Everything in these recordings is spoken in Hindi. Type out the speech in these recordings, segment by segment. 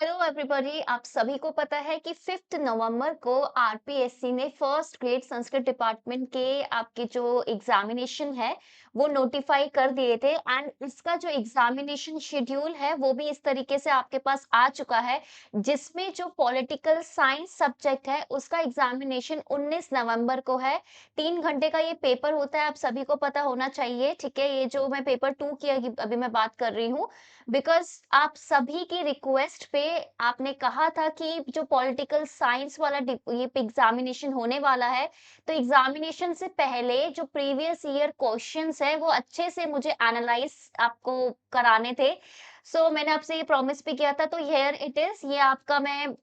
हेलो एवरीबॉडी, आप सभी को पता है कि 5 नवंबर को आरपीएससी ने फर्स्ट ग्रेड संस्कृत डिपार्टमेंट के आपके जो एग्जामिनेशन है वो नोटिफाई कर दिए थे। एंड इसका जो एग्जामिनेशन शेड्यूल है वो भी इस तरीके से आपके पास आ चुका है, जिसमें जो पॉलिटिकल साइंस सब्जेक्ट है उसका एग्जामिनेशन 19 नवंबर को है। 3 घंटे का ये पेपर होता है, आप सभी को पता होना चाहिए। ठीक है, ये जो मैं पेपर 2 की अभी मैं बात कर रही हूँ, बिकॉज़ आप सभी की रिक्वेस्ट पे आपने कहा था कि जो पॉलिटिकल साइंस वाला ये एग्जामिनेशन होने वाला है, तो एग्जामिनेशन से पहले जो प्रीवियस ईयर क्वेश्चंस है वो अच्छे से मुझे एनालाइज आपको कराने थे। सो मैंने आपसे ये प्रॉमिस भी किया था, तो हियर इट इज। ये आपका मैं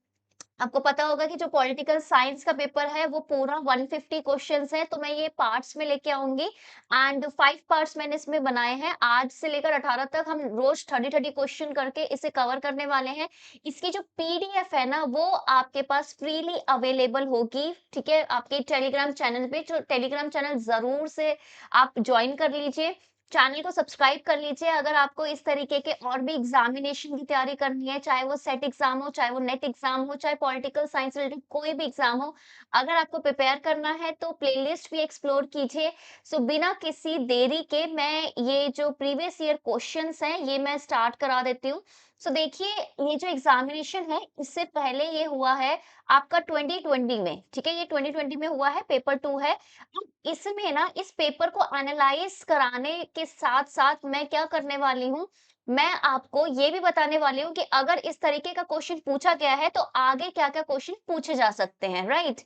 आपको पता होगा कि जो पॉलिटिकल साइंस का पेपर है वो पूरा 150 क्वेश्चंस है, तो मैं ये पार्ट्स में लेके आऊंगी। एंड 5 पार्ट्स मैंने इसमें बनाए हैं। आज से लेकर 18 तक हम रोज 30 क्वेश्चन करके इसे कवर करने वाले हैं। इसकी जो पीडीएफ है ना वो आपके पास फ्रीली अवेलेबल होगी। ठीक है, आपके टेलीग्राम चैनल पे, जो टेलीग्राम चैनल जरूर से आप ज्वाइन कर लीजिए। चैनल को सब्सक्राइब कर लीजिए अगर आपको इस तरीके के और भी एग्जामिनेशन की तैयारी करनी है, चाहे वो सेट एग्जाम हो, चाहे वो नेट एग्जाम हो, चाहे पॉलिटिकल साइंस रिलेटेड कोई भी एग्जाम हो। अगर आपको प्रिपेयर करना है तो प्लेलिस्ट भी एक्सप्लोर कीजिए। सो बिना किसी देरी के मैं ये जो प्रीवियस ईयर क्वेश्चंस हैं ये मैं स्टार्ट करा देती हूँ। सो देखिए, ये जो एग्जामिनेशन है इससे पहले ये हुआ है आपका 2020 में। ठीक है, ये 2020 में हुआ है, पेपर 2 है। अब इसमें ना इस पेपर को एनालाइज कराने के साथ-साथ मैं क्या करने वाली हूँ, मैं आपको ये भी बताने वाली हूँ कि अगर इस तरीके का क्वेश्चन पूछा गया है, तो आगे क्या-क्या क्वेश्चन पूछे जा सकते हैं, राइट?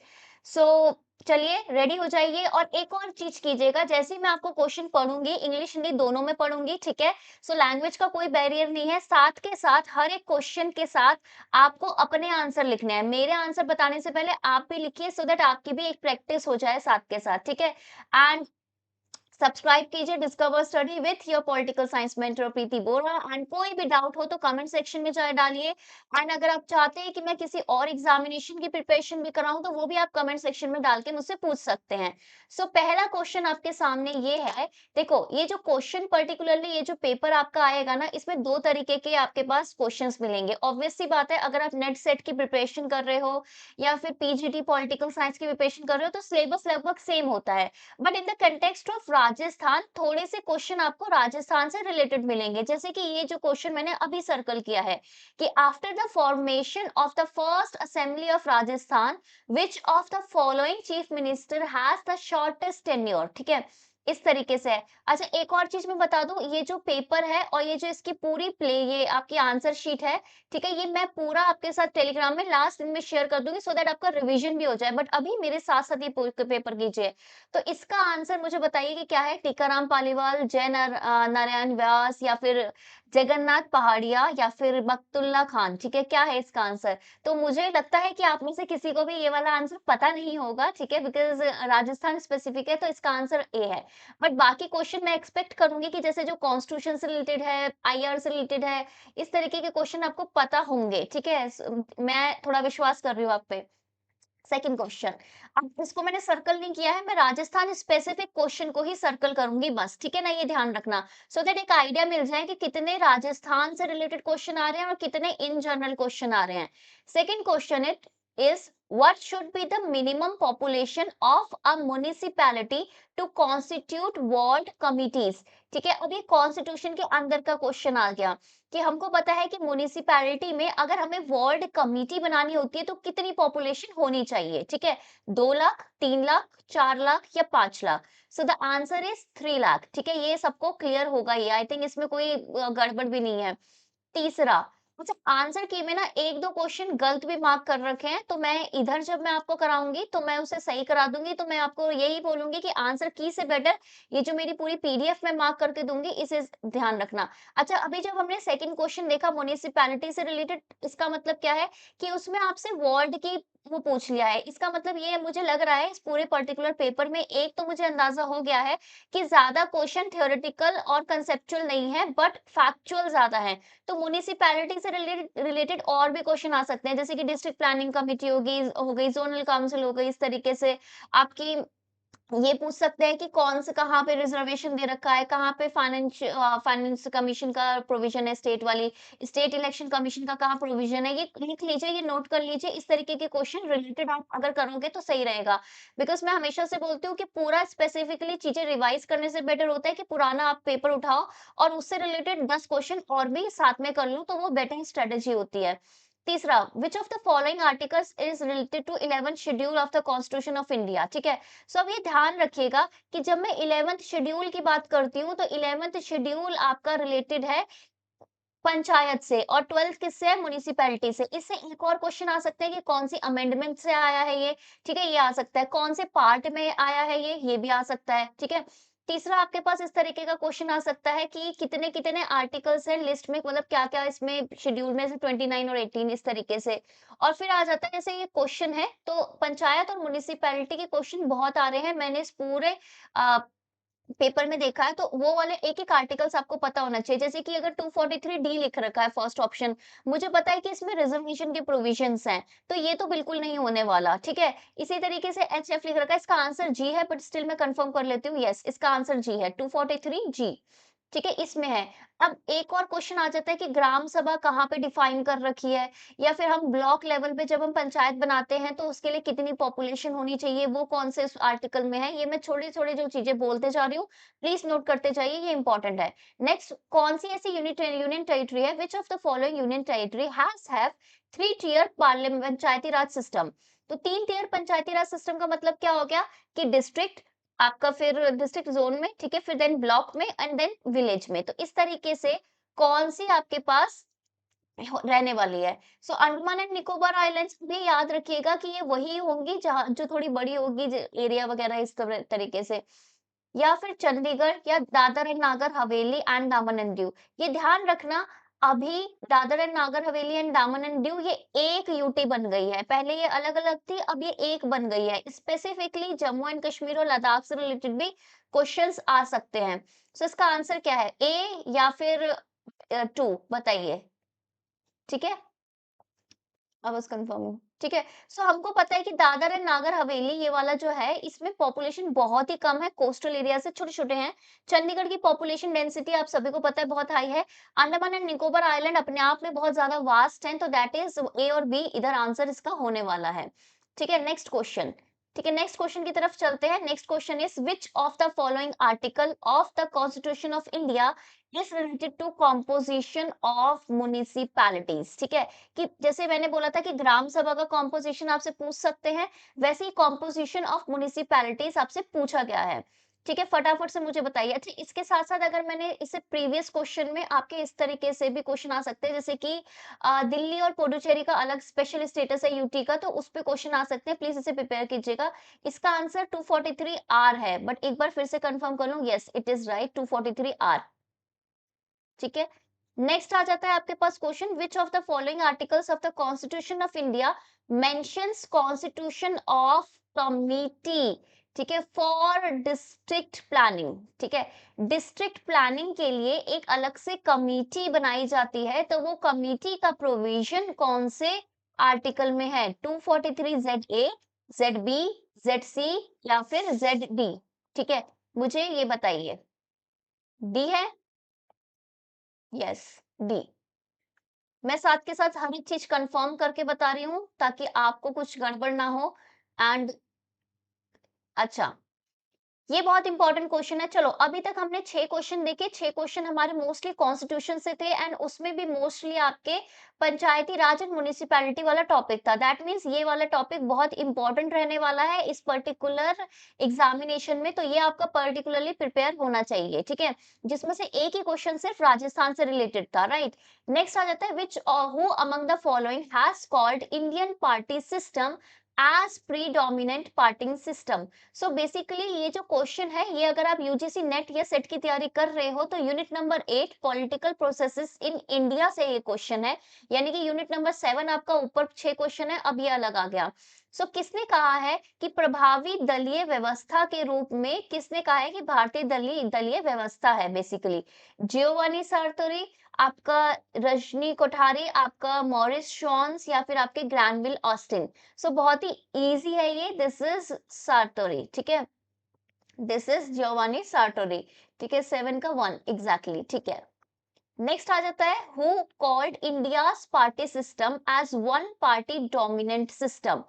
सो चलिए रेडी हो जाइए। और एक और चीज़ कीजिएगा, जैसे ही मैं आपको क्वेश्चन पढ़ूँगी, इंग्लिश, हिंदी दोनों में पढ़ूँगी, ठीक है? सो लैंग्वेज का कोई बैरियर नहीं है। साथ के साथ हर एक क्वेश्चन के साथ आपको अपने आंसर लिखने हैं। मेरे आंसर बताने से पहले आप भी लिखिए, सो दैट आपकी भी एक प्रैक्टिस हो जाए साथ के साथ, ठीक है? एंड सब्सक्राइब कीजिए discover study with your political science mentor Preeti Bora. And कोई भी डाउट हो तो कमेंट सेक्शन में जाए डालिए। एंड अगर आप चाहते हैं कि मैं किसी और एग्जामिनेशन की प्रिपरेशन भी कराऊं तो वो भी आप कमेंट सेक्शन में डाल के मुझसे पूछ सकते हैं। सो पहला क्वेश्चन आपके सामने ये है। देखो, ये जो क्वेश्चन पर्टिकुलरली ये जो पेपर आपका आएगा ना, इसमें दो तरीके के आपके पास क्वेश्चंस मिलेंगे। ऑब्वियस सी बात है, अगर आप नेट सेट की प्रिपरेशन कर रहे हो या फिर पीजीटी पॉलिटिकल साइंस की प्रिपरेशन कर रहे हो तो सिलेबस लगभग सेम होता है। But in the context of Rajasthan थोड़े से क्वेश्चन आपको राजस्थान से रिलेटेड मिलेंगे। जैसे कि ये जो क्वेश्चन मैंने अभी सर्कल किया है कि after the formation of the first assembly of Rajasthan, which of the following chief minister has the shortest tenure. ठीक है, इस तरीके से है। अच्छा, एक और चीज मैं बता दूं, ये जो पेपर है और ये जो इसकी पूरी प्ले ये आपकी आंसर शीट है, ठीक है, ये मैं पूरा आपके साथ टेलीग्राम में लास्ट दिन में शेयर कर दूंगी, सो दैट आपका रिवीजन भी हो जाए। बट अभी मेरे साथ साथ ये पेपर कीजिए। तो इसका आंसर मुझे बताइए कि क्या है? टीकाराम पालीवाल, नारायण व्यास, या फिर जगन्नाथ पहाड़िया, या फिर बख्तुल्ला खान। ठीक है, क्या है इसका आंसर? तो मुझे लगता है कि आप में से किसी को भी ये वाला आंसर पता नहीं होगा, ठीक है, बिकॉज़ राजस्थान स्पेसिफिक है, तो इसका आंसर ए है। बट बाकी क्वेश्चन मैं एक्सपेक्ट करूँगी कि जैसे जो कॉन्स्टिट्यूशन से रिलेटेड है, आईआर से रिलेटेड है, इस तरीके के क्वेश्चन आपको पता होंगे, ठीक है? मैं थोड़ा विश्वास कर रही हूँ आप पे। सेकंड क्वेश्चन, अब इसको मैंने सर्कल नहीं किया है, मैं राजस्थान स्पेसिफिक क्वेश्चन को ही सर्कल करूंगी बस, ठीक है ना? ये ध्यान रखना, सो दैट एक आइडिया मिल जाए कि कितने राजस्थान से रिलेटेड क्वेश्चन आ रहे हैं और कितने इन जनरल क्वेश्चन आ रहे हैं। Second question it is, what should be the minimum population of a municipality to constitute ward committees? ठीक है, अब ये कॉन्स्टिट्यूशन के अंदर का क्वेश्चन आ गया कि हमको पता है कि म्युनिसिपैलिटी में अगर हमें वार्ड कमिटी बनानी होती है तो कितनी पॉपुलेशन होनी चाहिए। ठीक है, 2 लाख, 3 लाख, 4 लाख या 5 lakh. So the answer is 3 lakh. ठीक है, ये सबको क्लियर होगा, ये आई थिंक इसमें कोई गड़बड़ भी नहीं है। तीसरा, अच्छा, आंसर की में ना 1-2 क्वेश्चन गलत भी मार्क कर रखे हैं, तो मैं इधर जब मैं आपको कराऊँगी तो मैं उसे सही करा दूँगी, तो मैं आपको यही बोलूँगी कि आंसर की से बेटर ये जो मेरी पूरी पीडीएफ में मार्क करके दूँगी, इसे ध्यान रखना। अच्छा, अभी जब हमने सेकंड क्वेश्चन देखा म्युनिसिपैलिटी से रिलेटेड, इसका मतलब क्या है कि उसमें आपसे वार्ड की वो पूछ लिया है। इसका मतलब ये मुझे लग रहा है इस पूरे पर्टिकुलर पेपर में एक तो मुझे अंदाजा हो गया है कि ज़्यादा क्वेश्चन थ्योरेटिकल और कांसेप्चुअल नहीं है, बट फैक्चुअल ज़्यादा है। तो म्युनिसिपैलिटी से रिलेटेड रिलेटेड और भी क्वेश्चन आ सकते हैं, जैसे कि डिस्ट्रिक्ट प्लानिंग कमिटी हो गई, जोनल काउंसिल हो गई, इस तरीके से आपकी ये पूछ सकते हैं कि कौन से कहाँ पे रिजर्वेशन दे रखा है, कहाँ पे फाइनेंस कमीशन का प्रोविजन है, स्टेट वाली, स्टेट इलेक्शन कमीशन का कहाँ प्रोविजन है, ये लिख लीजिए, ये नोट कर लीजिए। इस तरीके के क्वेश्चन रिलेटेड आप अगर करोगे तो सही रहेगा। बिकॉज़ मैं हमेशा से बोलती हूँ कि पूरा स्पेसिफिकली चीज़ें रिवाइज़ करने से बेटर होता है कि पुराना आप पेपर उठाओ और उससे रिलेटेड 10 क्वेश्चन और भी साथ में कर लो, तो वो बेटर स्ट्रेटेजी होती है। तीसरा, which of the following articles is related to 11th schedule of the constitution of India, ठीक है? सो अब ये ध्यान रखिएगा कि जब मैं 11th शेड्यूल की बात करती हूँ, तो 11th शेड्यूल आपका रिलेटेड है पंचायत से और 12th किससे है? म्युनिसिपैलिटी से। इससे एक और क्वेश्चन आ सकता है कि कौन-सी अमेंडमेंट से आया है ये, ठीक है? ये आ सकता है। कौन से पार्ट में आया है ये भी आ सकता है, ठीक है? तीसरा आपके पास इस तरीके का क्वेश्चन आ सकता है कि कितने-कितने आर्टिकल्स हैं लिस्ट में, मतलब क्या-क्या इसमें शेड्यूल में से 29 और 18 इस तरीके से। और फिर आ जाता है जैसे ये क्वेश्चन है, तो पंचायत और म्युनिसिपैलिटी के क्वेश्चन बहुत आ रहे हैं। मैंने इस पूरे अ, पेपर में देखा है, तो वो वाले एक-एक आर्टिकल्स आपको पता होना चाहिए। जैसे कि अगर 243 डी लिख रखा है फर्स्ट ऑप्शन, मुझे पता है कि इसमें रिजर्वेशन के प्रोविजंस हैं, तो ये तो बिल्कुल नहीं होने वाला, ठीक है? इसी तरीके से एचएफ लिख रखा है, इसका आंसर जी है, बट स्टिल मैं कन्फर्म कर लेती हूँ, येस, इसका आंसर जी है, 243 जी, ठीक है? इसमें है। अब एक और क्वेश्चन आ जाता है कि ग्राम सभा कहाँ पे डिफाइन कर रखी है, या फिर हम ब्लॉक लेवल पे जब हम पंचायत बनाते हैं, तो उसके लिए कितनी पॉपुलेशन होनी चाहिए, वो कौन से इस आर्टिकल में है? ये मैं छोटे-छोटे जो चीज़ें बोलते जा रही हूँ, प्लीज नोट करते जाइए, ये इंपॉर्टेंट है। नेक्स्ट, कौन सी ऐसी यूनियन टेरिटरी है which of the following union territory have 3 tier parliament Panchayati Raj system. तो 3 टियर पंचायती राज सिस्टम का मतलब क्या हो गया कि डिस्ट्रिक्ट आपका, फिर डिस्ट्रिक्ट जोन में, ठीक है, फिर देन ब्लॉक में एंड देन विलेज में। तो इस तरीके से कौन सी आपके पास रहने वाली है। सो अंडमान एंड निकोबार आइलैंड्स भी याद रखिएगा कि ये वही होंगी जहाँ जो थोड़ी बड़ी होगी, एरिया वगैरह इस तरीके से, या फिर चंडीगढ़ या दादर एंड नागर हवेली एंड दामन एंड दीव। ये ध्यान रखना, अभी दादर एंड नागर हवेली एंड दामन एंड दीव ये एक यूटी बन गई है। पहले ये अलग-अलग थी, अब ये एक बन गई है। स्पेसिफिकली जम्मू एंड कश्मीर और लद्दाख से रिलेटेड भी क्वेश्चंस आ सकते हैं। सो इसका आंसर क्या है? ए या फिर 2 बताइए, ठीक है? आई वाज़ कन्फर्मिंग, ठीक है। सो हमको पता है कि दादर एंड नागर हवेली ये वाला जो है, इसमें पॉपुलेशन बहुत ही कम है, कोस्टल एरिया से छोटे-छोटे हैं। चंडीगढ़ की पॉपुलेशन डेंसिटी आप सभी को पता है बहुत हाई है। अंडमान एंड निकोबार आइलैंड अपने आप में बहुत ज़्यादा वास्ट हैं, तो दैट इज़ ए और बी इधर आंसर इसका होने वाला है। ठीक है, नेक्स्ट क्वेश्चन। ठीक है, नेक्स्ट क्वेश्चन की तरफ चलते हैं। Next question is which of the following article of the constitution of India is related to composition of municipalities, ठीक है? कि जैसे मैंने बोला था कि ग्राम सभा का कॉम्पोजिशन आपसे पूछ सकते हैं, वैसे ही कॉम्पोजिशन ऑफ म्युनिसिपैलिटीज आपसे पूछा गया है। ठीक है, फटाफट से मुझे बताइए। अच्छा, इसके साथ-साथ अगर मैंने इससे प्रीवियस क्वेश्चन में आपके इस तरीके से भी क्वेश्चन आ सकते हैं, जैसे कि दिल्ली और पुडुचेरी का अलग स्पेशल स्टेटस है यूटी का, तो उस पे क्वेश्चन आ सकते हैं। प्लीज़ इसे प्रिपेयर कीजिएगा। इसका आंसर 243 आर है, बट एक बार फिर से कंफर्म कर लूँ, yes it is right, 243 R. ठीक है। नेक्स्ट आ जाता है आपके पास question, which of the following articles of the constitution of India mentions constitution of committee, ठीक है, फॉर डिस्ट्रिक्ट प्लानिंग, ठीक है। डिस्ट्रिक्ट प्लानिंग के लिए एक अलग से कमिटी बनाई जाती है, तो वो कमिटी का प्रोविजन कौन से आर्टिकल में है? 243 Z A, Z B, Z C या फिर जेड डी, ठीक है, मुझे ये बताइए। डी है? Yes, D. मैं साथ के साथ हर एक चीज़ कन्फर्म करके बता रही हूँ, ताकि आपको कुछ गड़बड़ ना हो। एंड अच्छा, ये बहुत इंपॉर्टेंट क्वेश्चन है। चलो, अभी तक हमने 6 क्वेश्चन देखे, 6 क्वेश्चन हमारे मोस्टली कॉन्स्टिट्यूशन से थे एंड उसमें भी मोस्टली आपके पंचायती राज एंड म्युनिसिपैलिटी वाला टॉपिक था। दैट मीन्स ये वाला टॉपिक बहुत इंपॉर्टेंट रहने वाला है इस पर्टिकुलर एग्जामिनेशन में, तो ये आपका पर्टिकुलरली प्रिपेयर होना चाहिए, ठीक है? जिसमें से एक ही क्वेश्चन सिर्फ राजस्थान से रिलेटेड था, राइट? नेक्स्ट आ जाता है, which who among the following has called Indian party system as predominant parting system. So basically ये जो क्वेश्चन है, ये अगर आप यूजीसी नेट या सेट की तैयारी कर रहे हो, तो unit number 8 political processes in India से ये क्वेश्चन है। यानी कि यूनिट नंबर 7 आपका ऊपर 6 क्वेश्चन है, अब ये अलग आ गया। सो किसने कहा है कि प्रभावी दलीय व्यवस्था के रूप में, किसने कहा है कि भारतीय दलीय दलीय व्यवस्था है? बेसिकली जियोवानी सार्तोरी, आपका रजनी कोठारी, आपका मॉरिस शॉन्स या फिर आपके ग्रैनविल ऑस्टिन। सो बहुत ही इजी है ये, दिस इज सार्टोरी, ठीक है। This is Giovanni Sartori. ठीक है, 7 का 1 एग्जैक्टली। ठीक है, नेक्स्ट आ जाता है, who called India's party system as one party dominant system.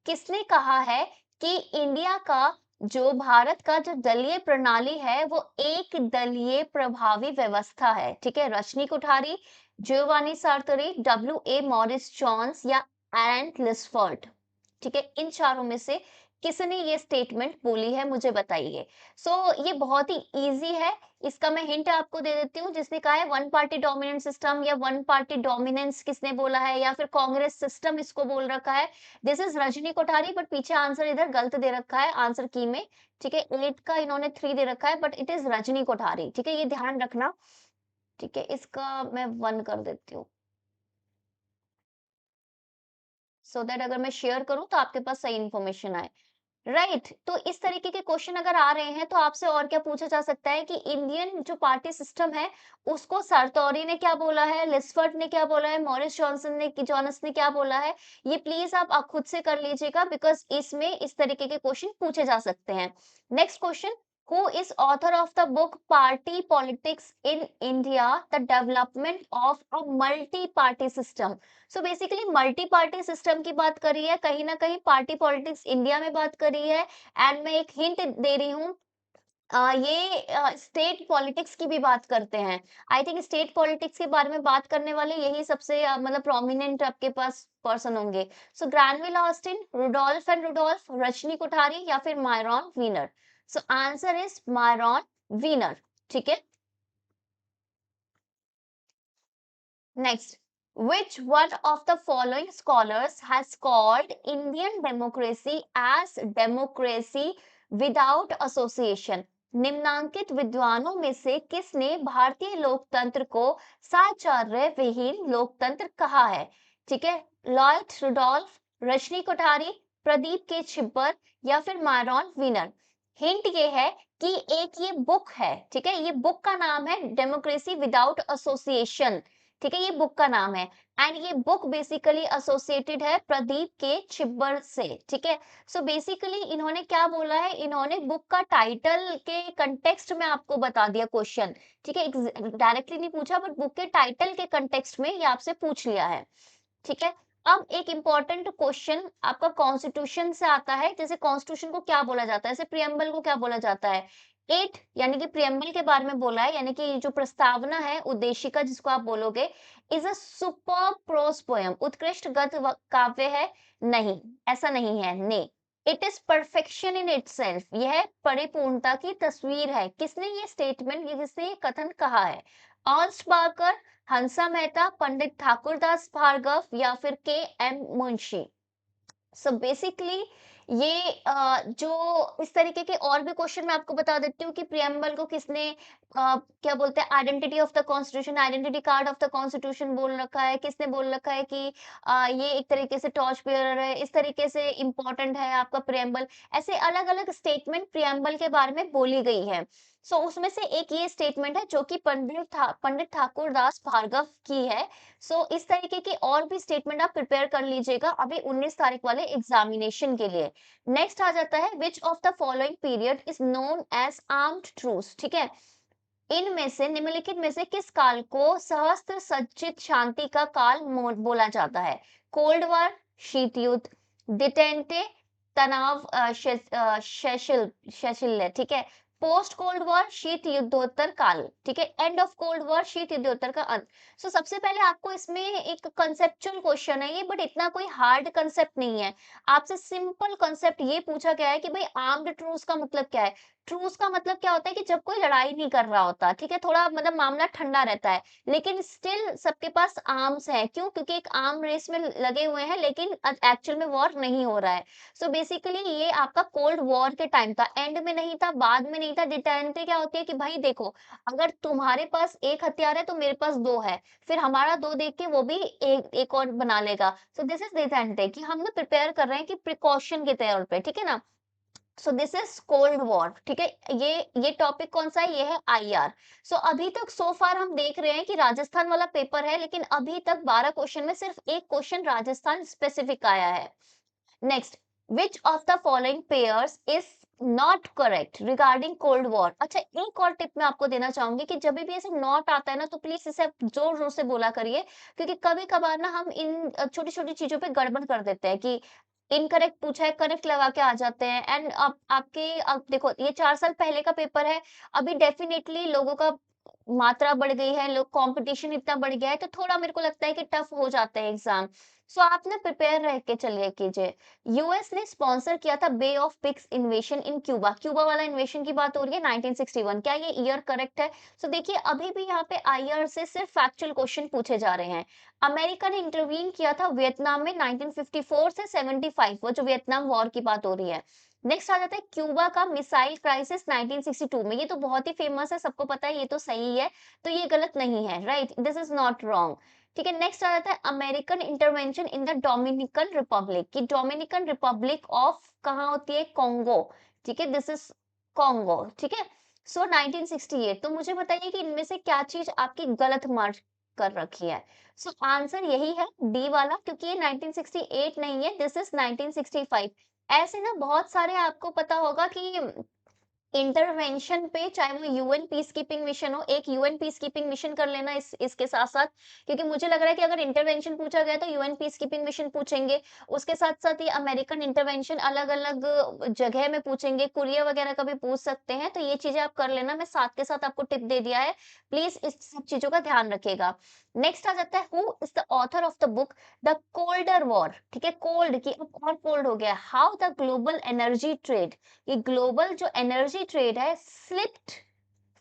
किसने कहा है कि इंडिया का जो भारत का जो दलीय प्रणाली है वो एक दलीय प्रभावी व्यवस्था है। ठीक है, Rajni Kothari, Giovanni Sartori, W A Morris Jones या एरेंट लिस्फर्ड। ठीक है, इन चारों में से किसने ये स्टेटमेंट बोली है, मुझे बताइए। ये बहुत ही इजी है, इसका मैं हिंट आपको दे देती हूँ। जिसने कहा है वन पार्टी डोमिनेंट सिस्टम या वन पार्टी डोमिनेंस किसने बोला है, या फिर कांग्रेस सिस्टम इसको बोल रखा है, this is Rajni Kothari. But पीछे आंसर इधर गलत दे रखा है आंसर की में। ठीक है, 8 का इन्होंने 3 दे रखा है, but it is Rajni Kothari. ठीक है, ये ध्यान रखना। ठीक है, इसका मैं 1 कर देती हूँ, सो दैट अगर मैं शेयर करूं तो आपके पास सही इंफॉर्मेशन आए। राइट, तो इस तरीके के क्वेश्चन अगर आ रहे हैं तो आपसे और क्या पूछा जा सकता है कि इंडियन जो पार्टी सिस्टम है उसको सार्तोरी ने क्या बोला है, लिस्फर्ड ने क्या बोला है, मॉरिस जॉनस ने क्या बोला है। ये प्लीज आप खुद से कर लीजिएगा, बिकॉज इसमें इस तरीके के क्वेश्चन पूछे जा सकते हैं। Next question, who is author of the book party politics in India, the development of a multi party system. So basically multi party system की बात करी है, कहीं ना कहीं पार्टी पॉलिटिक्स इंडिया में बात करी है। एंड मैं एक हिंट दे रही हूँ, ये स्टेट पॉलिटिक्स की भी बात करते हैं। आई थिंक स्टेट पॉलिटिक्स के बारे में बात करने वाले यही सबसे मतलब प्रोमिनेंट आपके पास पर्सन होंगे। So Granville Austin, Rudolph and Rudolph, Rajni Kothari या फिर Myron Weiner. So answer is Myron Weiner. ठीक है, next, which one of the following scholars has called Indian democracy as democracy without association? निम्नांकित विद्वानों में से किसने भारतीय लोकतंत्र को साचार्य विहीन लोकतंत्र कहा है? ठीक है, लॉयड रुडोल्फ, रजनी कोठारी, प्रदीप के छिब्बर या फिर मायरॉन वीनर। हिंट ये है कि एक ये बुक है। ठीक है, ये बुक का नाम है डेमोक्रेसी विदाउट एसोसिएशन। ठीक है, ये बुक का नाम है। एंड ये बुक बेसिकली एसोसिएटेड है प्रदीप के छिब्बर से। ठीक है, सो बेसिकली इन्होंने क्या बोला है, इन्होंने बुक का टाइटल के कंटेक्स्ट में आपको बता दिया क्वेश्चन। ठीक है, डायरेक्टली नहीं पूछा, बट बुक के टाइटल के कंटेक्स्ट में ये आपसे पूछ लिया है। ठीक है, अब एक इंपॉर्टेंट क्वेश्चन आपका कॉन्स्टिट्यूशन से आता है। जैसे कॉन्स्टिट्यूशन को क्या बोला जाता है, जैसे प्रियम्बल को क्या बोला जाता है, एट यानी कि प्रियम्बल के बारे में बोला है, यानी कि जो प्रस्तावना है, उद्देशिका जिसको आप बोलोगे, is a super pros poem, उत्कृष्ट गद्य काव्य है। नहीं, ऐसा नहीं है, ने it is perfection in itself, यह परिपूर्णता की तस्वीर है। किसने ये स्टेटमेंट, ये किसने ये कथन कहा है? ऑल्स बार्कर, हंसा मेहता, पंडित ठाकुरदास भार्गव या फिर के एम मुंशी। सो बेसिकली ये जो इस तरीके के और भी क्वेश्चन मैं आपको बता देती हूँ कि प्रियम्बल को किसने क्या बोलते हैं, identity of the constitution, identity card of the constitution बोल रखा है, किसने बोल रखा है कि ये एक तरीके से टॉर्च बेयरर है, इस तरीके से इंपॉर्टेंट है आपका प्रियम्बल। ऐसे अलग अलग स्टेटमेंट प्रियम्बल के बारे में बोली गई है। उसमें से एक ये स्टेटमेंट है जो कि पंडित ठाकुर दास भार्गव की है। इस तरीके की और भी स्टेटमेंट आप प्रिपेयर कर लीजिएगा अभी 19 तारीख वाले एग्जामिनेशन के लिए। नेक्स्ट आ जाता है, which of the following period is known as armed truce. ठीक है, इनमें से निम्नलिखित में से किस काल को सहस्त्र सज्जित शांति का काल बोला जाता है? कोल्ड वॉर, शीत युद्ध, डिटेंटे, तनाव शैशिल्य। ठीक है, पोस्ट कोल्ड वॉर, शीत युद्धोत्तर काल। ठीक है, एंड ऑफ कोल्ड वॉर, शीत युद्धोत्तर का अंत। सबसे पहले आपको इसमें एक कंसेप्चुअल क्वेश्चन है ये, बट इतना कोई हार्ड कंसेप्ट नहीं है। आपसे सिंपल कंसेप्ट ये पूछा गया है कि भाई आर्म्ड ट्रूस का मतलब क्या है। ट्रूस का मतलब क्या होता है कि जब कोई लड़ाई नहीं कर रहा होता, ठीक है, थोड़ा मतलब मामला ठंडा रहता है, लेकिन स्टिल सबके पास आर्म्स हैं। क्यों? क्योंकि एक आर्म रेस में लगे हुए हैं, लेकिन एक्चुअल में वॉर नहीं हो रहा है। बेसिकली ये आपका कोल्ड वॉर के टाइम था, एंड में नहीं था, बाद में नहीं था। डिटेंटे क्या होती है कि भाई देखो, अगर तुम्हारे पास एक हथियार है तो मेरे पास दो है, फिर हमारा दो देख के वो भी एक और बना लेगा। दिस इज डिटेंटे कि हम ना प्रिपेयर कर रहे हैं कि प्रिकॉशन के तौर पे। ठीक है ना, दिस इज कोल्ड वॉर। ठीक है, ये टॉपिक कौन सा है, ये है आईआर। अभी तक सो फार हम देख रहे हैं कि राजस्थान वाला पेपर है, लेकिन अभी तक 12 क्वेश्चन में सिर्फ एक क्वेश्चन राजस्थान स्पेसिफिक आया है। Next, which of the following pairs is not correct regarding cold war. अच्छा, एक और टिप मैं आपको देना चाहूंगी कि जब भी ऐसे नॉट आता है ना, तो प्लीज इसे आप जोर जोर से बोला करिए, क्योंकि कभी कभार ना हम इन छोटी छोटी चीजों पे गड़बड़ कर देते हैं कि इनकरेक्ट पूछा है, करेक्ट लगा के आ जाते हैं। एंड अब आपके, अब देखो ये 4 साल पहले का पेपर है, अभी डेफिनेटली लोगों का मात्रा बढ़ गई है, लोग कंपटीशन इतना बढ़ गया है, तो थोड़ा मेरे को लगता है कि टफ हो जाते हैं एग्जाम। सो आप ना प्रिपेयर रह के चलिए कीजिए। यूएस ने स्पॉन्सर किया था Bay of Pigs invasion in Cuba. Cuba वाला इन्वेशन की बात हो रही है 1961। क्या ये ईयर करेक्ट है? सो देखिए, अभी भी यहाँ पे आईआर से सिर्फ फैक्चुअल क्वेश्चन पूछे जा रहे हैं। अमेरिका ने इंटरवीन किया था वियतनाम में 1954 से 75, वो जो वियतनाम वॉर की बात हो रही है। नेक्स्ट आ जाता है क्यूबा का मिसाइल क्राइसिस 1962 में। ये तो बहुत ही फेमस है, सबको पता है, ये तो सही है, तो ये गलत नहीं है, right, this is not wrong. ठीक है, नेक्स्ट आ जाता है American intervention in the Dominican Republic. की डोमिनिकन रिपब्लिक ऑफ कहाँ होती है? कॉन्गो। ठीक है, दिस इज कॉन्गो। ठीक है, सो 1968। तो मुझे बताइए कि इनमें से क्या चीज आपकी गलत मार्क कर रखी है? सो आंसर यही है डी वाला, क्योंकि ये 1968 नहीं है, दिस इज 1965। ऐसे ना बहुत सारे आपको पता होगा कि इंटरवेंशन पे, चाहे वो यूएन पीस कीपिंग मिशन हो, एक यूएन पीस कीपिंग मिशन कर लेना इसके साथ साथ, क्योंकि मुझे लग रहा है कि अगर इंटरवेंशन पूछा गया तो यूएन पीस कीपिंग मिशन पूछेंगे। उसके साथ साथ ये अमेरिकन इंटरवेंशन अलग अलग जगह में पूछेंगे, कुरिया वगैरह का भी पूछ सकते हैं, तो ये चीजें आप कर लेना। मैं साथ के साथ आपको टिप दे दिया है, प्लीज इस सब चीजों का ध्यान रखिएगा। नेक्स्ट आ जाता है who is the author of the book the colder war. ठीक है, कोल्ड की अब और कोल्ड हो गया, how the global energy trade, ये ग्लोबल जो एनर्जी ट्रेड है स्लिप्ड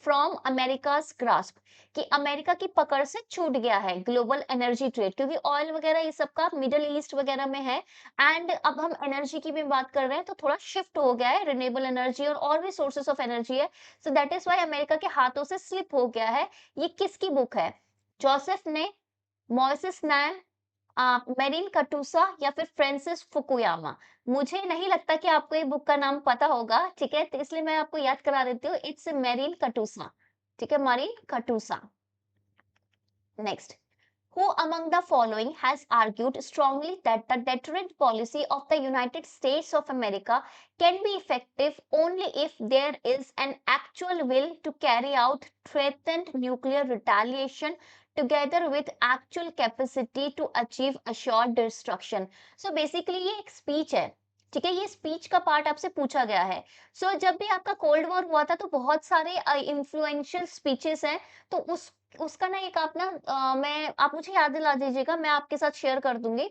फ्रॉम अमेरिकाज ग्रास्प, कि अमेरिका की पकड़ से छूट गया है ग्लोबल एनर्जी ट्रेड, क्योंकि ऑयल वगैरह ये सब का मिडल ईस्ट वगैरह में है। एंड अब हम एनर्जी की भी बात कर रहे हैं, तो थोड़ा शिफ्ट हो गया है, रिन्यूएबल एनर्जी और भी सोर्सेस ऑफ एनर्जी है। So that is why America के हाथों से स्लिप हो गया है। ये किसकी बुक है? जोसेफ ने, मोइसेस नैन, मेरिन कटुसा या फिर फ्रांसिस फुकुयामा? मुझे नहीं लगता कि आपको ये बुक का नाम पता होगा, ठीक है, तो इसलिए मैं आपको याद करा देती हूँ, इट्स मेरिन कटुसा। ठीक है, Marine Katusa. Next, who among the following has argued strongly that the deterrent policy of the United States of America can be effective only if there is an actual will to carry out threatened nuclear retaliation together with actual capacity to achieve assured destruction? So basically ये एक speech है। ठीक है, ये स्पीच का पार्ट आपसे पूछा गया है। जब भी आपका कोल्ड वॉर हुआ था, तो बहुत सारे इन्फ्लुएंशियल स्पीचेस हैं, तो उसका ना एक आप ना मैं आप मुझे याद दिला दीजिएगा, मैं आपके साथ शेयर कर दूंगी।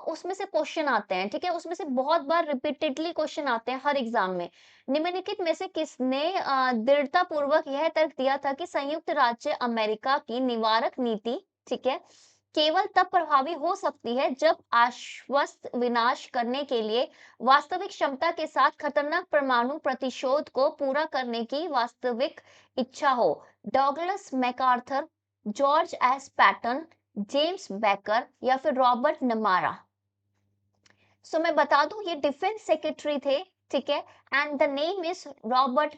उसमें से क्वेश्चन आते हैं, ठीक है, उसमें से बहुत बार रिपीटेडली क्वेश्चन आते हैं हर एग्जाम में। निम्नलिखित में से किसने दृढ़ता पूर्वक यह तर्क दिया था कि संयुक्त राज्य अमेरिका की निवारक नीति, ठीक है, केवल तब प्रभावी हो सकती है जब आश्वस्त विनाश करने के लिए वास्तविक क्षमता के साथ खतरनाक परमाणु प्रतिशोध को पूरा करने की वास्तविक इच्छा हो? Douglas MacArthur, George S Patton, James Baker या फिर रॉबर्ट नमारा? मैं बता दूं, ये डिफेंस सेक्रेटरी थे, ठीक है, and the name is Robert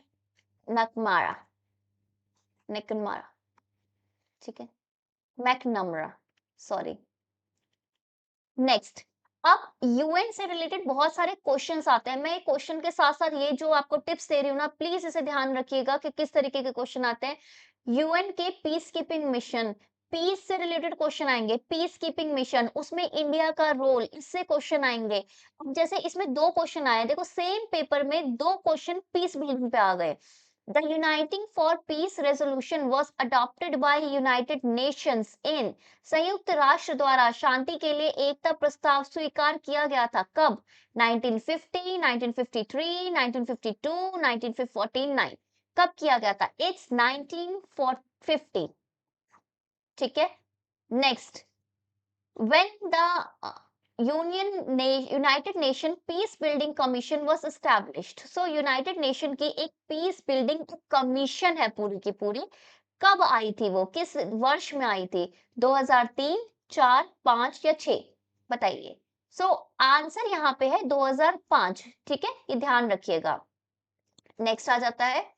McNamara, McNamara, ठीक है, मैकनमरा, सॉरी। नेक्स्ट, अब यूएन से रिलेटेड बहुत सारे क्वेश्चंस आते हैं। मैं क्वेश्चन के साथ साथ ये जो आपको टिप्स दे रही हूँ ना, प्लीज इसे ध्यान रखिएगा कि किस तरीके के क्वेश्चन आते हैं। यूएन के पीस कीपिंग मिशन, पीस से रिलेटेड क्वेश्चन आएंगे, पीस कीपिंग मिशन, उसमें इंडिया का रोल, इससे क्वेश्चन आएंगे। अब जैसे इसमें दो क्वेश्चन आए, देखो सेम पेपर में दो क्वेश्चन पीस बिल्डिंग पे आ गए। The Uniting for Peace resolution was adopted by United Nations in, संयुक्त राष्ट्र द्वारा शांति के लिए एकता प्रस्ताव स्वीकार किया गया था कब? 1950, 1953, 1952, 1949? कब किया गया था? It's 1950। ठीक है, next, when the United Nation Peace Building Commission was established, United Nation की एक पीस बिल्डिंग कमीशन है पूरी की पूरी, कब आई थी वो, किस वर्ष में आई थी? 2003, 4, 5 या 6? बताइए। आंसर यहाँ पे है 2005। ठीक है, ये ध्यान रखिएगा। नेक्स्ट आ जाता है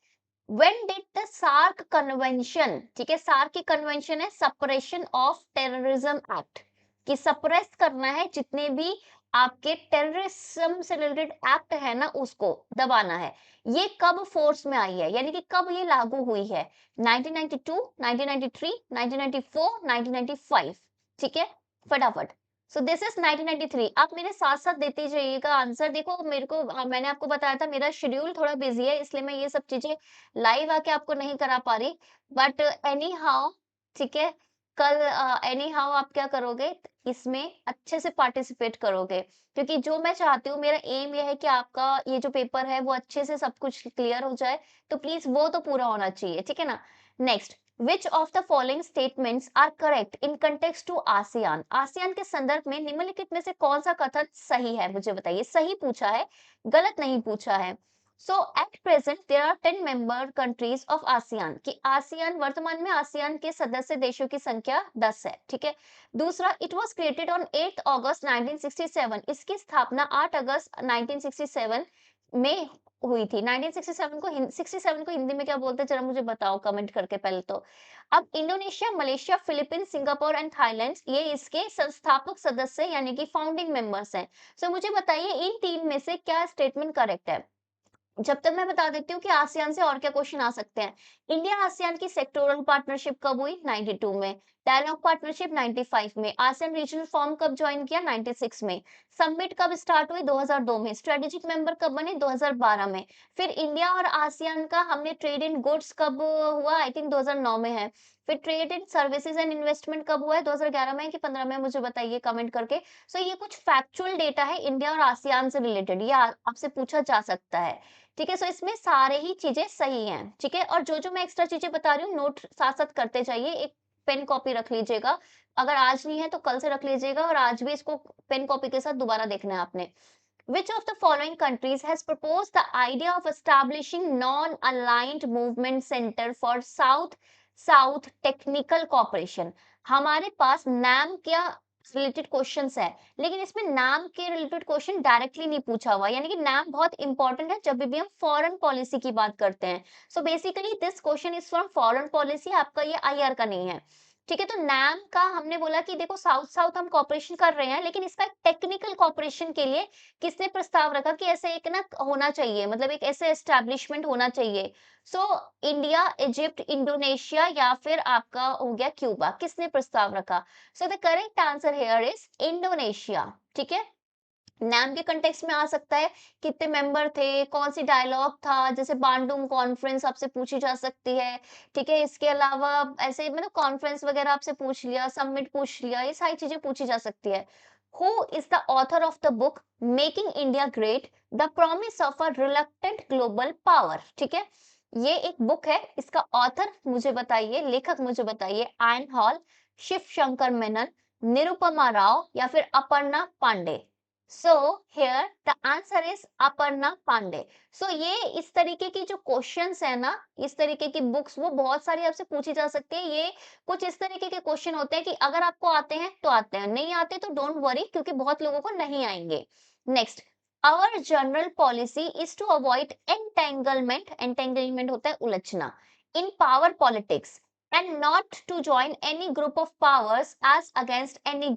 When did the SARC convention, ठीक है, SARC की कन्वेंशन है सेपरेशन ऑफ टेररिज्म एक्ट, कि सप्रेस करना है, जितने भी आपके टेररिज्म से रिलेटेड एक्ट है ना, उसको दबाना है। ये कब फोर्स में आई है, यानी कि कब ये लागू हुई है? 1992, 1993, 1994, 1995। ठीक है, फटाफट। सो दिस इज 1993। आप मेरे साथ साथ देते जाइएगा आंसर। देखो मेरे को मैंने आपको बताया था मेरा शेड्यूल थोड़ा बिजी है, इसलिए मैं ये सब चीजें लाइव आके आपको नहीं करा पा रही, बट एनी हाउ, ठीक है, कल एनी हाउ आप क्या करोगे, इसमें अच्छे से पार्टिसिपेट करोगे, क्योंकि जो मैं चाहती हूँ, मेरा एम ये है कि आपका ये जो पेपर है वो अच्छे से सब कुछ क्लियर हो जाए, तो प्लीज वो तो पूरा होना चाहिए, ठीक है ना। Next, which of the following statements are correct in context to ASEAN? ASEAN के संदर्भ में निम्नलिखित में से कौन सा कथन सही है, मुझे बताइए। सही पूछा है, गलत नहीं पूछा है। So at present there are 10 member countries of ASEAN, कि आसियान, वर्तमान में आसियान के सदस्य देशों की संख्या 10 है, ठीक है। दूसरा, इट वाज क्रिएटेड ऑन 8 अगस्त 1967, इसकी स्थापना 8 अगस्त 1967 में हुई थी। 1967 को 67 को हिंदी में क्या बोलते हैं, जरा मुझे बताओ कमेंट करके पहले तो। अब Indonesia, Malaysia, Philippines, Singapore and Thailand ये इसके संस्थापक सदस्य यानी कि फाउंडिंग मेंबर्स हैं। सो मुझे बताइए इन तीन में से क्या स्टेटमेंट करेक्ट है। जब तक मैं बता देती हूँ कि आसियान से और क्या क्वेश्चन आ सकते हैं। इंडिया आसियान की सेक्टोरल पार्टनरशिप कब हुई? 92 में। डायलॉग पार्टनरशिप 95 में। आसियान रीजनल फॉर्म कब ज्वाइन किया? 96 में। समिट कब स्टार्ट हुई? 2002 में। स्ट्रेटेजिक मेंबर कब बने? 2012 में। फिर इंडिया और आसियान का हमने ट्रेड इन गुड्स कब हुआ? आई थिंक 2009 में है। फिर trade in services and investment कब हुआ है? 2011 में कि 15 में, मुझे बताइए कमेंट करके। सो ये कुछ फैक्चुअल डेटा है इंडिया और आसियान से रिलेटेड, ये आपसे पूछा जा सकता है। ठीक है, सो इसमें सारे ही चीजें सही हैं, ठीक है। और जो मैं एक्स्ट्रा चीजें बता रही हूँ, नोट साथ साथ करते जाइए, एक पेन कॉपी रख लीजिएगा। अगर आज नहीं है तो कल से रख लीजिएगा, और आज भी इसको पेन कॉपी के साथ दोबारा देखना है आपने। Which of the following countries has proposed the idea of establishing non-aligned movement center for South Technical Cooperation? हमारे पास नाम क्या रिलेटेड क्वेश्चंस है, लेकिन इसमें नाम के रिलेटेड क्वेश्चन डायरेक्टली नहीं पूछा हुआ, यानी कि नाम बहुत इंपॉर्टेंट है जब भी हम फॉरेन पॉलिसी की बात करते हैं। So basically this question is from foreign policy, आपका ये आईआर का नहीं है। ठीक है, तो नाम का हमने बोला कि देखो साउथ साउथ हम कॉपरेशन कर रहे हैं, लेकिन इसका टेक्निकल कॉपरेशन के लिए किसने प्रस्ताव रखा कि ऐसे एक ना होना चाहिए, मतलब एक ऐसे एस्टेब्लिशमेंट होना चाहिए। सो इंडिया, इजिप्ट, इंडोनेशिया या फिर आपका हो गया क्यूबा, किसने प्रस्ताव रखा? So the correct answer here is Indonesia. ठीक है, नाम के कंटेक्स्ट में आ सकता है, कितने मेंबर थे, कौन सी डायलॉग था, जैसे बांडुंग कॉन्फ्रेंस आपसे पूछी जा सकती है। ठीक है, इसके अलावा ऐसे मतलब कॉन्फ्रेंस वगैरह आपसे पूछ लिया, समिट पूछ लिया, ये सारी चीजें पूछी जा सकती है। Who is the author of the book making India great, the promise of a reluctant global power? ठीक है, ये एक बुक है, इसका ऑथर मुझे बताइए, लेखक मुझे बताइए। आयन हॉल, शिव शंकर मेनन, निरुपमा राव या फिर Aparna Pande? So here the answer is Aparna Pande. So ये इस तरीके की जो क्वेश्चंस है ना, इस तरीके की बुक्स वो बहुत सारी आपसे पूछी जा सकती है। ये कुछ इस तरीके के क्वेश्चन होते हैं कि अगर आपको आते हैं तो आते हैं, नहीं आते तो डोंट वरी, क्योंकि बहुत लोगों को नहीं आएंगे। Next, our general policy is to avoid entanglement, entanglement होता है उलझना, in power politics and not to join any group of powers as against any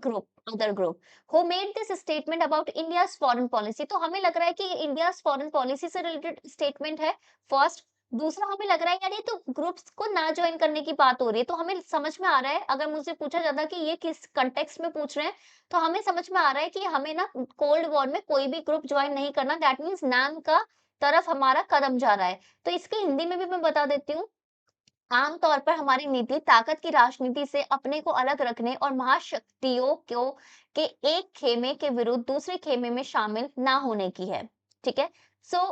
other group. Who made this statement about India's foreign policy? तो हमें लग रहा है कि India's foreign policy से related statement है फर्स्ट। दूसरा, हमें लग रहा है यार ये तो ग्रुप्स को ना ज्वाइन करने की बात हो रही है, तो हमें समझ में आ रहा है, अगर मुझसे पूछा जाता कि ये किस कंटेक्स्ट में पूछ रहे हैं, तो हमें समझ में आ रहा है कि हमें ना कोल्ड वॉर में कोई भी ग्रुप ज्वाइन नहीं करना, दैट मीन्स नाम का तरफ हमारा कदम जा रहा है। तो इसके हिंदी में भी मैं बता देती हूँ। आमतौर पर हमारी नीति ताकत की राजनीति से अपने को अलग रखने और महाशक्तियों को के एक खेमे के विरुद्ध दूसरे खेमे में शामिल ना होने की है। ठीक है, so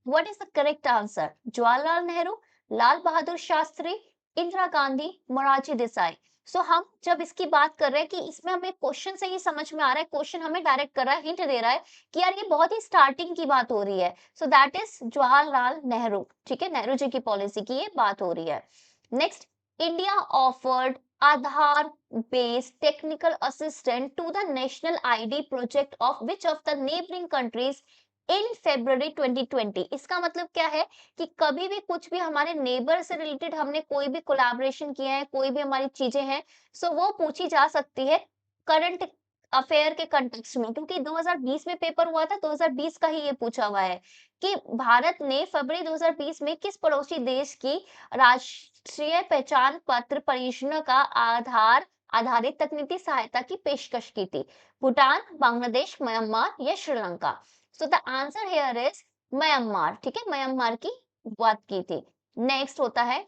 what is the correct answer? Jawaharlal Nehru, Lal Bahadur Shastri, Indira Gandhi, Morarji Desai. So हम जब इसकी बात कर रहे हैं कि इसमें हमें क्वेश्चन से ही समझ में आ रहा है, क्वेश्चन हमें डायरेक्ट कर रहा है, हिंट दे रहा है कि यार ये बहुत ही स्टार्टिंग की बात हो रही है। So that is Jawaharlal Nehru. ठीक है, नेहरू जी की पॉलिसी की ये बात हो रही है। Next, India offered Aadhaar-based technical assistance to the national ID project of which of the neighboring countries in February 2020? इसका मतलब क्या है कि कभी भी कुछ भी हमारे नेबर से रिलेटेड हमने कोई भी कोलैबोरेशन किया है, कोई भी हमारी चीजें हैं, सो वो पूछी जा सकती है करंट अफेयर के कंटेक्स्ट में, क्योंकि 2020 में पेपर हुआ था, 2020 का ही ये पूछा हुआ है कि भारत ने फरवरी 2020 में किस पड़ोसी देश की राष्ट्रीय पहचान पत्र परियोजना का आधारित तकनीकी सहायता की पेशकश की थी? भूटान, बांग्लादेश, म्यांमार या Sri Lanka? So the answer here is Myanmar. ठीक है, म्यांमार की बात की थी। नेक्स्ट होता है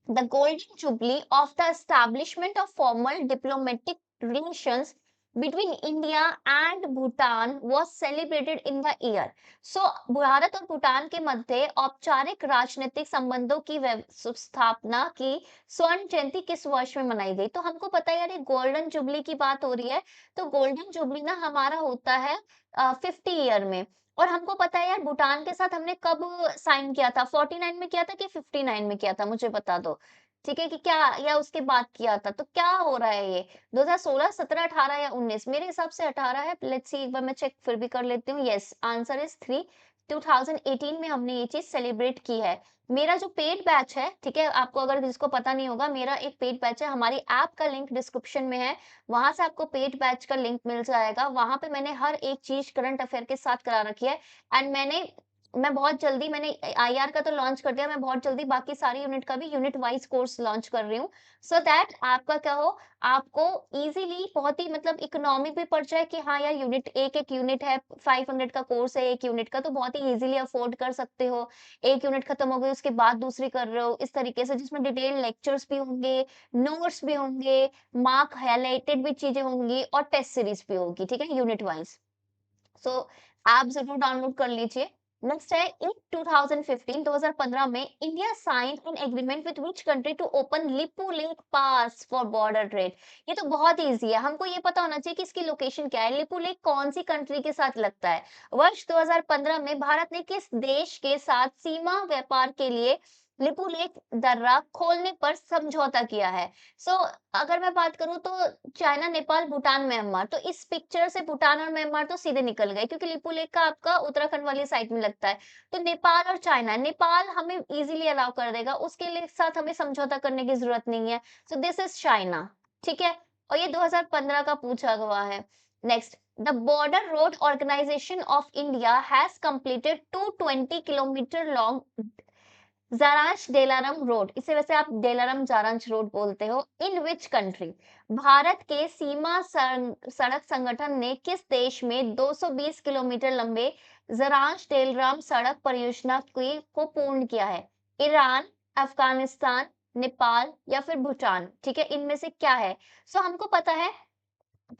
the golden jubilee of the establishment of formal diplomatic relations between India and Bhutan was celebrated in the year. So Bharat और भूटान के मध्य औपचारिक राजनीतिक संबंधों की स्थापना की स्वर्ण जयंती किस वर्ष में मनाई गई? तो हमको पता है यार, ये गोल्डन जुबली की बात हो रही है, तो गोल्डन जुबली ना हमारा होता है 50 ईयर में। और हमको पता है यार, भूटान के साथ हमने कब साइन किया था? 49 में किया था कि 59 में किया था? मुझे बता दो। ठीक है कि क्या, या उसके बाद किया था? तो क्या हो रहा है ये? 2016, 17, 18 या 19? मेरे हिसाब से 18 है। लेट्स सी, एक बार मैं चेक फिर भी कर लेती हूँ। Yes, answer is 3। 2018 में हमने ये चीज सेलिब्रेट की है। मेरा जो पेड बैच है, ठीक है, आपको अगर जिसको पता नहीं होगा, मेरा एक पेड बैच है, हमारी ऐप का लिंक डिस्क्रिप्शन में है, वहां से आपको पेड बैच का लिंक मिल जाएगा। वहां पे मैंने हर एक चीज करंट अफेयर के साथ करा रखी है। एंड मैं बहुत जल्दी, मैंने आईआर का तो लॉन्च कर दिया, मैं बहुत जल्दी बाकी सारी यूनिट का भी यूनिट वाइज कोर्स लॉन्च कर रही हूँ, सो दैट आपका क्या हो, आपको इजीली बहुत ही मतलब इकोनॉमिक भी पड़ जाए कि हाँ यार, यूनिट एक यूनिट है, 500 का कोर्स है एक यूनिट का, तो बहुत ही इजीली अफोर्ड कर सकते हो। एक यूनिट खत्म हो गई, उसके बाद दूसरी कर रहे हो, इस तरीके से, जिसमें डिटेल लेक्चर्स भी होंगे, नोट्स भी होंगे, मार्क हाईलाइटेड भी चीजें होंगी और टेस्ट सीरीज भी होगी। ठीक है, यूनिट वाइज। सो आप जरूर डाउनलोड कर लीजिए। नेक्स्ट है, इन 2015 में India sign an agreement with which country to open Lipulekh pass for border trade? ये तो बहुत इजी है, हमको ये पता होना चाहिए कि इसकी लोकेशन क्या है। लिपू लेक कौन सी कंट्री के साथ लगता है? वर्ष 2015 में भारत ने किस देश के साथ सीमा व्यापार के लिए लिपू लेक दर्रा खोलने पर समझौता किया है? सो अगर मैं बात करूं तो चाइना, नेपाल, भूटान, म्यांमार। तो इस पिक्चर से भूटान और म्यांमार तो सीधे निकल गए, क्योंकि लिपू लेक का आपका उत्तराखंड वाली साइड में लगता है। तो नेपाल और चाइना, नेपाल हमें इजीली अलाउ कर देगा, उसके लिए साथ हमें समझौता करने की जरूरत नहीं है। So this is China. ठीक है, और ये 2015 का पूछा हुआ है। Next, the border road organisation of India has completed 220 kilometre long Zaranj Delaram road, इसे वैसे आप डेलारम जारांश रोड बोलते हो, इन विच कंट्री? भारत के सीमा सड़क संगठन ने किस देश में 220 किलोमीटर लंबे जरांश डेलारम सड़क परियोजना को पूर्ण किया है? ईरान, अफगानिस्तान, नेपाल या फिर भूटान? ठीक है, इनमें से क्या है? सो हमको पता है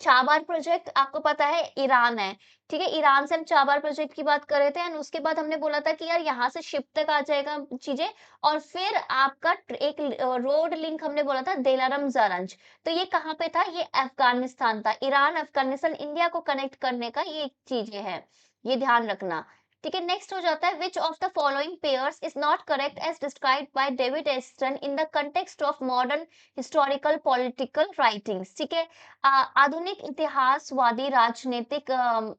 चाबार प्रोजेक्ट, आपको पता है ईरान है। ठीक है, ईरान से हम चाबार प्रोजेक्ट की बात कर रहे थे, एंड उसके बाद हमने बोला था कि यार यहाँ से शिप तक आ जाएगा चीजें, और फिर आपका एक रोड लिंक हमने बोला था देलारम जारंज। तो ये कहाँ पे था? ये अफगानिस्तान था। ईरान, अफगानिस्तान, इंडिया को कनेक्ट करने का ये चीजें है, ये ध्यान रखना। ठीक है, नेक्स्ट हो जाता है, which of the following pairs is not correct as described by David Easton in the context of modern historical political writings? ठीक है, आधुनिक इतिहासवादी राजनीतिक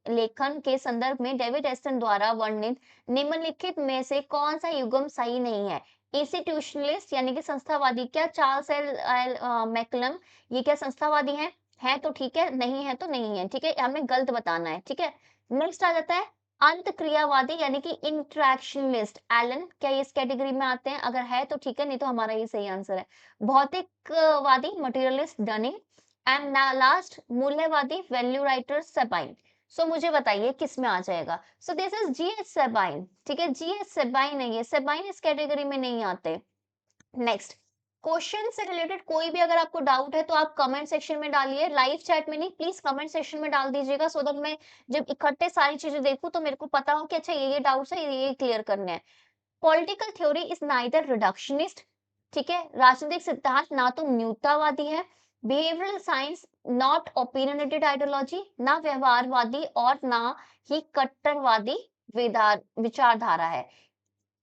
लेखन के संदर्भ में डेविड एस्टन द्वारा वर्णित निम्नलिखित में से कौन सा युग्म सही नहीं है? इंस्टीट्यूशनलिस्ट यानी कि संस्थावादी, क्या चार्ल्स एल मैकलम ये क्या संस्थावादी हैं? है तो ठीक है, नहीं है तो नहीं है। ठीक है, हमें गलत बताना है। ठीक है, नेक्स्ट आ जाता है अंतक्रियावादी यानी कि इंट्रैक्शनलिस्ट, एलन क्या ये इस कैटेगरी में आते हैं? अगर है तो ठीक है, नहीं तो हमारा ये सही आंसर है। भौतिकवादी मटेरियलिस्ट, डनिंग, एंड लास्ट मूल्यवादी वैल्यू राइटर, सेबाइन। सो मुझे बताइए किस में आ जाएगा? So this is GS Sabine. ठीक है, जीएस सेबाइन है, ये सेबाइन इस कैटेगरी में नहीं आते। नेक्स्ट, क्वेश्चन से रिलेटेड कोई भी अगर आपको डाउट है तो आप कमेंट सेक्शन में डालिए, लाइव चैट में नहीं, प्लीज कमेंट सेक्शन में डाल दीजिएगा, सो दैट मैं जब इकट्ठे सारी चीजें देखूं तो मेरे को पता हो कि अच्छा ये डाउट्स है, ये क्लियर करने हैं। Political theory is neither reductionist, ठीक है, राजनीतिक सिद्धांत ना तो न्यूनतावादी है, behavioural science not opinionated ideology, ना व्यवहारवादी और ना ही कट्टरवादी विचारधारा है।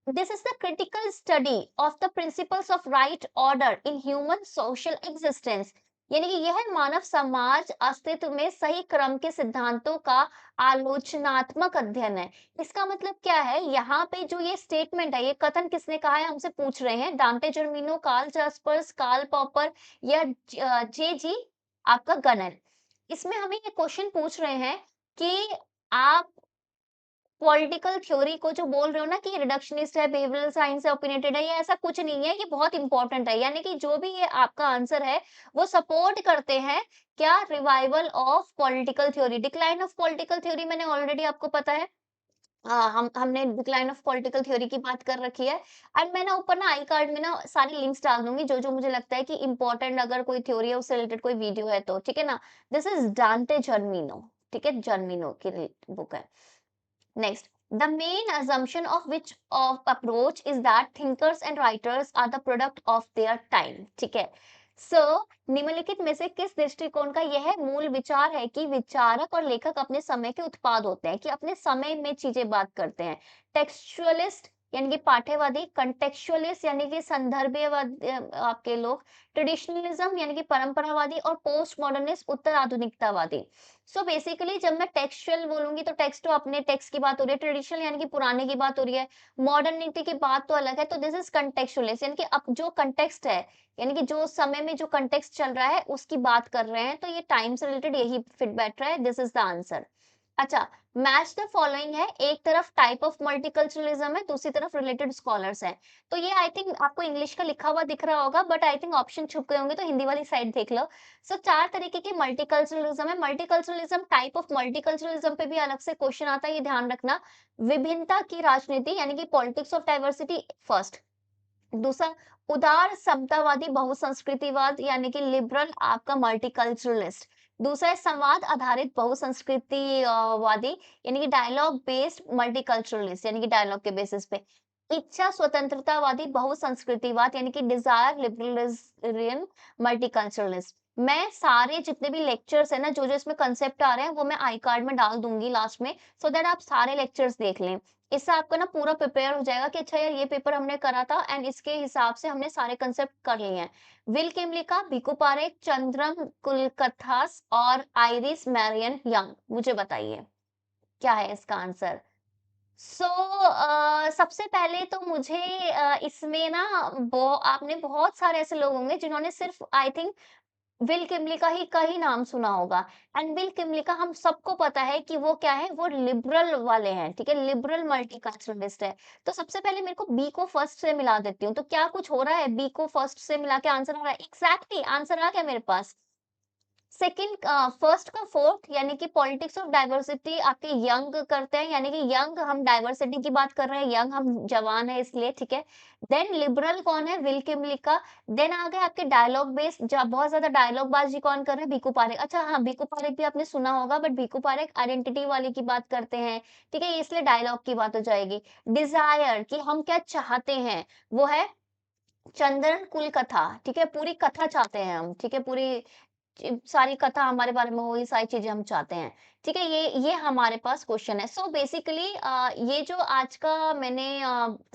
This is the critical study of the principles of right order in human social existence। यानी कि यह मानव समाज अस्तित्व में सही क्रम के सिद्धांतों का आलोचनात्मक अध्ययन है। इसका मतलब क्या है? यहाँ पे जो ये स्टेटमेंट है, ये कथन किसने कहा है हमसे पूछ रहे हैं, डांटे जर्मिनो, कार्ल जास्पर्स, कार्ल पॉपर या जे जी आपका गनर? इसमें हमें ये क्वेश्चन पूछ रहे हैं कि आप पॉलिटिकल थ्योरी को जो बोल रहे हो ना कि रिडक्शनिस्ट है, बिहेवियरल साइंस से ओपिनियटेड है, ये ऐसा कुछ नहीं है, ये बहुत इंपॉर्टेंट है। यानी कि जो भी ये आपका आंसर है, वो सपोर्ट करते हैं क्या? Revival of political theory. Decline of political theory मैंने ऑलरेडी आपको पता है। हमने डिक्लाइन ऑफ पॉलिटिकल थ्योरी की बात कर रखी है एंड मैं ना ऊपर ना आई कार्ड में ना सारी लिंक्स डाल दूँगी जो-जो मुझे लगता है कि इम्पोर्टेंट अगर कोई थ्योरी है उससे रिलेटेड कोई वीडियो है तो, ठीक है ना? दिस इज़ डांटे जर्मिनो, ठीक है? जर्मिनो की बुक है। Next, the main assumption of which of approach is that thinkers and writers are the product of their time. ठीक है. So, निम्नलिखित में से किस दृष्टिकोण का यह मूल विचार है कि विचारक और लेखक अपने समय के उत्पाद होते हैं, कि अपने समय में चीजें बात करते हैं। टेक्सचुअलिस्ट यानी कि पाठ्यवादी, कंटेक्चुअलिस्ट यानी कि संदर्भीयवादी आपके लोग, ट्रेडिशनलिज्म यानी कि परंपरावादी और पोस्ट मॉडर्निस्ट उत्तर आधुनिकतावादी। सो बेसिकली जब मैं टेक्सचुअल बोलूंगी तो टेक्स्ट तो अपने टेक्स्ट की बात हो रही है, ट्रेडिशनल यानी कि पुराने की बात हो रही है, मॉडर्निटी की बात तो अलग है। तो दिस इज कंटेक्चुअलिस्ट यानी कि अब जो कंटेक्स्ट है, यानी कि जो समय में जो कंटेक्स्ट चल रहा है उसकी बात कर रहे हैं, तो ये टाइम से रिलेटेड यही फिट बैठ रहा है। This is the answer. अच्छा, मैच द फॉलोइंग है, एक तरफ टाइप ऑफ मल्टीकल्चरलिज्म है, दूसरी तरफ रिलेटेड स्कॉलर्स है। तो ये आई थिंक आपको इंग्लिश का लिखा हुआ दिख रहा होगा, बट आई थिंक ऑप्शन छुप गए होंगे, तो हिंदी वाली साइड देख लो। सो 4 तरीके की मल्टीकल्चरलिज्म है। मल्टीकल्चरलिज्म, टाइप ऑफ मल्टीकल्चरलिज्म पे भी अलग से क्वेश्चन आता है, ये ध्यान रखना। विभिन्नता की राजनीति यानी कि पॉलिटिक्स ऑफ डाइवर्सिटी फर्स्ट। दूसरा, उदार समतावादी बहुसंस्कृतिवाद यानी कि लिबरल आपका मल्टीकल्चरलिस्ट। दूसरा है संवाद आधारित बहुसंस्कृति वादी यानी कि डायलॉग बेस्ड मल्टीकल्चरलिस्ट यानी कि डायलॉग के बेसिस पे। इच्छा स्वतंत्रतावादी बहुसंस्कृतिवाद यानी कि डिजायर लिबरलियन मल्टीकल्चरलिस्ट। मैं सारे जितने भी लेक्चर्स है ना, जो जो इसमें कंसेप्ट आ रहे हैं वो मैं आई कार्ड में डाल दूंगी लास्ट में, सो दैट आप सारे लेक्चर्स देख लें। इससे आपका ना पूरा प्रिपेयर हो जाएगा कि अच्छा यार ये पेपर हमने करा था एंड इसके हिसाब से हमने सारे कंसेप्ट कर लिए हैं। विल किमलिका, भिकू पारेख, चंद्रम कुलकथास और आइरिस मैरियन यंग। मुझे बताइए क्या है इसका आंसर? सो सबसे पहले तो मुझे इसमें ना आपने बहुत सारे ऐसे लोग होंगे जिन्होंने सिर्फ आई थिंक विल किमली का ही नाम सुना होगा। एंड विल किमली का हम सबको पता है कि वो क्या है, वो लिबरल वाले हैं, ठीक है? लिबरल मल्टीकल्चरलिस्ट है। तो सबसे पहले मेरे को बी को फर्स्ट से मिला देती हूँ। तो क्या कुछ हो रहा है? बी को फर्स्ट से मिला के आंसर आ रहा है। एग्जैक्टली आंसर आ गया मेरे पास। सेकंड फर्स्ट का फोर्थ यानी कि पॉलिटिक्स ऑफ डाइवर्सिटी आपके यंग करते हैं, यानी कि यंग हम डाइवर्सिटी की बात कर रहे हैं, यंग हम जवान है इसलिए, ठीक है? देन लिबरल कौन है? विल किमली का। देन आ गए आपके डायलॉग बेस्ड, जब बहुत ज्यादा डायलॉग बाजी कौन कर रहे हैं? भीखू पारेख। अच्छा हाँ, भीखू पारेख भी आपने सुना होगा, बट भीखू पारेख आइडेंटिटी वाले की बात करते हैं, ठीक है? इसलिए डायलॉग की बात हो जाएगी। डिजायर कि हम क्या चाहते हैं, वो है चंद्रन कुल कथा, ठीक है? पूरी कथा चाहते हैं हम, ठीक है? पूरी सारी कथा हमारे बारे में हो, ये सारी चीज़ें हम चाहते हैं। ठीक है? ये हमारे पास क्वेश्चन है। सो बेसिकली ये जो आज का मैंने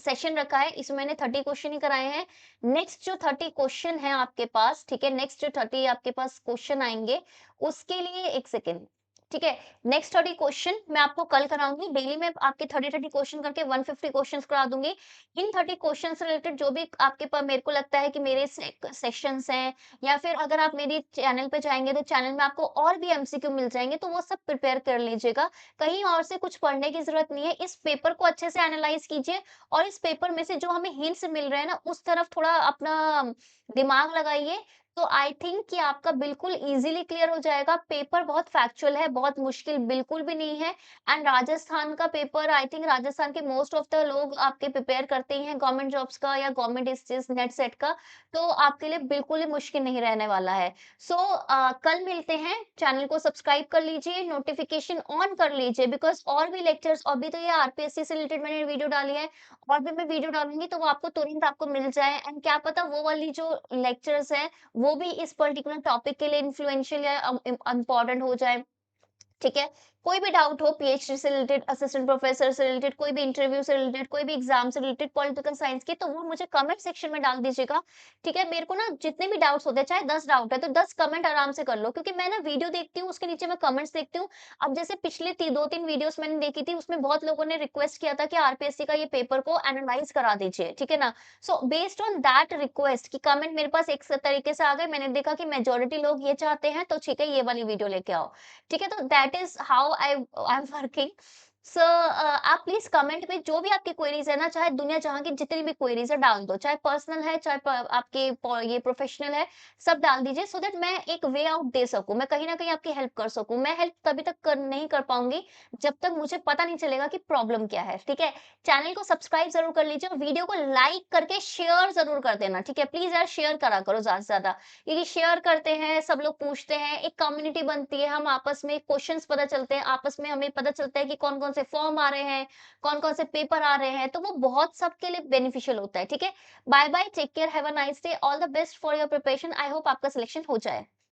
सेशन रखा है, इसमें मैंने 30 क्वेश्चन ही कराए हैं। नेक्स्ट जो 30 क्वेश्चन हैं आपके पास, ठीक है? नेक्स्ट जो 30 आपके पास क्वेश्चन आएँगे, उसके लिए 1 सेकंड, ठीक है? नेक्स्ट 30 क्वेश्चन मैं आपको कल कराऊँगी। डेली मैं आपके 30-30 क्वेश्चन करके 150 क्वेश्चन्स करा दूँगी। इन 30 क्वेश्चन से रिलेटेड जो भी आपके पास मेरे को लगता है कि मेरे सेक्शंस हैं, या फिर अगर आप मेरी चैनल पे जाएँगे तो चैनल में आपको और भी एमसीक्यू मिल जाएँगे, तो वो सब प्रिपेयर कर लीजिएगा। कहीं और से कुछ पढ़ने की ज़रूरत नहीं है। इस पेपर को अच्छे से एनालाइज़ कीजिए और इस पेपर में से जो हमें हिंट्स मिल रहे हैं ना, उस तरफ थोड़ा अपना दिमाग लगाइए, तो आई थिंक कि आपका बिल्कुल ईज़िली क्लियर हो जाएगा। पेपर बहुत फैक्चुअल है, बहुत मुश्किल बिल्कुल भी नहीं है। एंड राजस्थान का पेपर आई थिंक राजस्थान के मोस्ट ऑफ द लोग आपके प्रिपेयर करते ही हैं गवर्नमेंट जॉब्स का या गवर्नमेंट इस नेट सेट का, तो आपके लिए बिल्कुल ही मुश्किल नहीं रहने वाला है। सो कल मिलते हैं। चैनल को सब्सक्राइब कर लीजिए, नोटिफिकेशन ऑन कर लीजिए, बिकॉज़ और भी लेक्चर्स, अभी तो ये आरपीएससी से रिलेटेड मैंने वीडियो डाली है, और भी मैं वीडियो डालूँगी तो वो आपको तुरंत आपको मिल जाए। एंड क्या पता वो वाली जो लेक्चर्स हैं, वो भी इस पर्टिकुलर टॉपिक के लिए इन्फ्लुएंशियल या इम्पोर्टेंट हो जाए। ठीक है? कोई भी डाउट हो पीएचडी से रिलेटेड, असिस्टेंट प्रोफेसर से रिलेटेड, कोई भी इंटरव्यू से रिलेटेड, कोई भी एग्ज़ाम से रिलेटेड, पॉलिटिकल साइंस के, तो वो मुझे कमेंट सेक्शन में डाल दीजिएगा, ठीक है? मेरे को ना जितने भी डाउट्स होते हैं, चाहे 10 डाउट है, तो 10 कमेंट आराम से कर लो, क्योंकि मैं ना वीडियो देखती हूँ, उसके नीचे मैं कमेंट्स देखती हूँ। अब जैसे पिछले ती 2-3 वीडियोज़ मैंने देखी थी, उसमें बहुत लोगों ने रिक्वेस्ट किया था कि आरपीएससी का ये पेपर को एनालाइज़ करा दीजिए, ठीक है ना? So based on that request कि कमेंट मेरे पास एक स तरीके से आ गए, मैंने देखा कि मेजॉरिटी लोग ये चाहते हैं, तो ठीक है, ये वाली वीडियो लेके आओ। ठीक है, तो that is how I am working. So आप प्लीज़ कमेंट में जो भी आपकी क्वेरीज़ है ना, चाहे दुनिया जहाँ की जितनी भी क्वेरीज़ है डाल दो, चाहे पर्सनल है, चाहे प आपके प ये प्रोफेशनल है, सब डाल दीजिए सो दैट मैं एक वे आउट दे सकूँ, मैं कहीं न कहीं आपकी हेल्प कर सकूँ। मैं हेल्प तभी तक कर नहीं कर पाऊँगी, जब तक मुझे पता नहीं चलेगा कि प्रॉब्लम क्या है, ठीक है? चैनल को सब्सक्राइब ज़रूर कर लीजिए और वीडियो को लाइक करके शेयर ज़रूर कर देना, ठीक है? प्लीज़ यार शेयर करा करो ज़्यादा से ज़्यादा। क्योंकि शेयर करते हैं, सब लोग पूछते हैं, एक कम्युनिटी बनती है, हम आपस में क्वेश्चंस पता चलते हैं, आपस में हमें पता चलता है कि कौन-कौन से फॉर्म आ रहे हैं, कौन-कौन से पेपर आ रहे हैं, तो वो बहुत सबके लिए बेनिफिशियल होता है, ठीक है? Bye bye, take care, have a nice day, all the best for your preparation, I hope आपका सिलेक्शन हो जाए।